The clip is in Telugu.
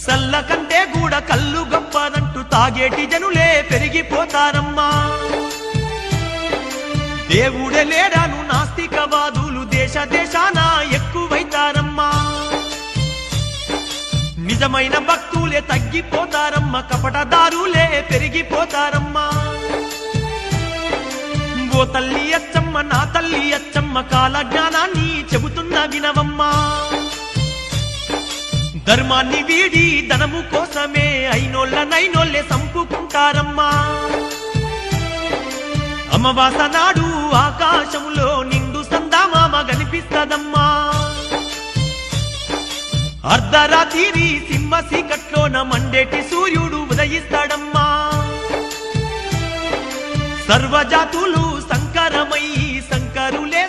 సల్ల కంటే గూడ కల్లు గొప్పదంటూ తాగేటి జనులే పెరిగిపోతారమ్మా. దేవుడే లేడాను నాస్తికవాదులు దేశ దేశాన ఎక్కువైతారమ్మా. నిజమైన భక్తులే తగ్గిపోతారమ్మ, కపటదారులే పెరిగిపోతారమ్మా. ఓ తల్లి అచ్చమ్మ నా తల్లి అచ్చమ్మ కాల జ్ఞానాన్ని చెబుతున్న వినవమ్మా. ధర్మాన్ని వీడి ధనము కోసమే అయినోళ్ళనైనోళ్ళే సంపుకుంటారమ్మా. అమావాస నాడు ఆకాశములో నిండు సందామామ కనిపిస్తదమ్మా. అర్ధరాత్రి సింహ సీకట్లోన మండేటి సూర్యుడు ఉదయిస్తాడమ్మా. సర్వజాతులు సంకరమై సంకరులే